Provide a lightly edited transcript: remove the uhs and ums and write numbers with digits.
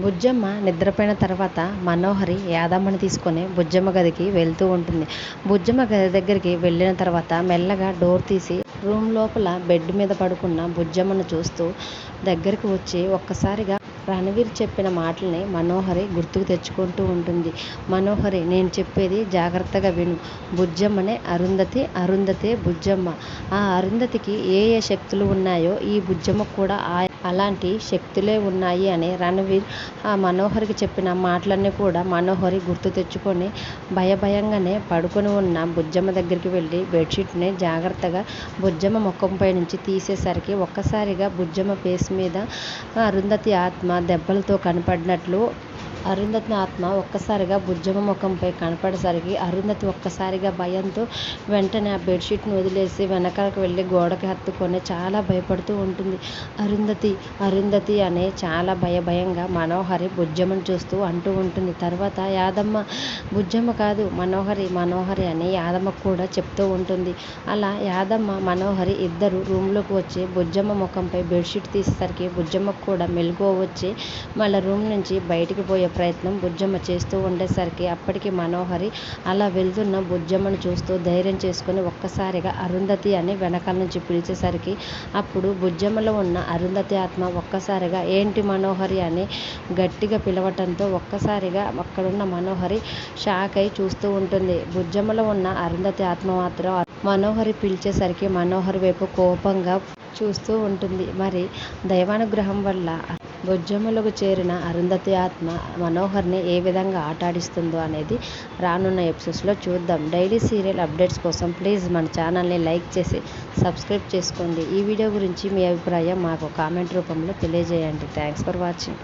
బుజ్జమ్మ నిద్రపోయిన తర్వాత మనోహరి యాదమ్మని తీసుకొని బుజ్జమ్మ గదికి వెళ్తూ ఉంటుంది. బుజ్జమ్మ గది దగ్గరికి వెళ్ళిన తర్వాత మెల్లగా డోర్ తీసి రూమ్ లోపల బెడ్ మీద పడుకున్న బుజ్జమ్మను చూస్తూ దగ్గరికి వచ్చి ఒక్కసారిగా రణవీర్ చెప్పిన మాటల్ని మనోహరి గుర్తుకు తెచ్చుకుంటూ ఉంటుంది. మనోహరి, నేను చెప్పేది జాగ్రత్తగా విను. బుజ్జమ్మనే అరుంధతి, అరుంధతే బుజ్జమ్మ. ఆ అరుంధతికి ఏ ఏ శక్తులు ఉన్నాయో ఈ బుజ్జమ్మకు కూడా అలాంటి శక్తులే ఉన్నాయి అని రణవీర్ ఆ మనోహరికి చెప్పిన మాటలన్నీ కూడా మనోహరి గుర్తు తెచ్చుకొని భయంగానే పడుకొని ఉన్న బుజ్జమ్మ దగ్గరికి వెళ్ళి బెడ్షీట్ని జాగ్రత్తగా బుజ్జమ్మ ముఖంపై నుంచి తీసేసరికి ఒక్కసారిగా బుజ్జమ్మ ఫేస్ మీద అరుంధతి ఆత్మ దెబ్బలతో కనపడినట్లు అరుంధతి ఆత్మ ఒక్కసారిగా బుజ్జమ్మ ముఖంపై కనపడేసరికి అరుంధతి ఒక్కసారిగా భయంతో వెంటనే ఆ బెడ్షీట్ని వదిలేసి వెనకాలకు వెళ్ళి గోడకి హత్తుకొని చాలా భయపడుతూ ఉంటుంది. అరుంధతి, అరుంధతి అనే చాలా భయంగా మనోహరి బుజ్జమ్మను చూస్తూ అంటూ ఉంటుంది. తర్వాత యాదమ్మ, బుజ్జమ్మ కాదు మనోహరి, మనోహరి అని యాదమ్మకు కూడా చెప్తూ ఉంటుంది. అలా యాదమ్మ మనోహరి ఇద్దరు రూమ్లోకి వచ్చి బుజ్జమ్మ ముఖంపై బెడ్షీట్ తీసేసరికి బుజ్జమ్మకు కూడా మెలకువ వచ్చి మళ్ళీ రూమ్ నుంచి బయటికి పోయే ప్రయత్నం బుజ్జమ్మ చేస్తూ ఉండేసరికి అప్పటికి మనోహరి అలా వెళ్తున్న బుజ్జమ్మను చూస్తూ ధైర్యం చేసుకుని ఒక్కసారిగా అరుంధతి అని వెనకాల నుంచి పిలిచేసరికి అప్పుడు బుజ్జమ్మలో ఉన్న అరుంధతి ఆత్మ ఒక్కసారిగా ఏంటి మనోహరి అని గట్టిగా పిలవటంతో ఒక్కసారిగా అక్కడున్న మనోహరి షాక్ అయి చూస్తూ ఉంటుంది. బుజ్జమ్మలో ఉన్న అరుంధతి ఆత్మ మాత్రం మనోహరి పిలిచేసరికి మనోహరి వైపు కోపంగా చూస్తూ ఉంటుంది. మరి దైవానుగ్రహం వల్ల బుజ్జమ్మలకు చేరిన అరుంధతి ఆత్మ మనోహర్ని ఏ విధంగా ఆటాడిస్తుందో అనేది రానున్న ఎపిసోడ్స్లో చూద్దాం. డైలీ సీరియల్ అప్డేట్స్ కోసం ప్లీజ్ మన ఛానల్ని లైక్ చేసి సబ్స్క్రైబ్ చేసుకోండి. ఈ వీడియో గురించి మీ అభిప్రాయం మాకు కామెంట్ రూపంలో తెలియజేయండి. Thanks for watching.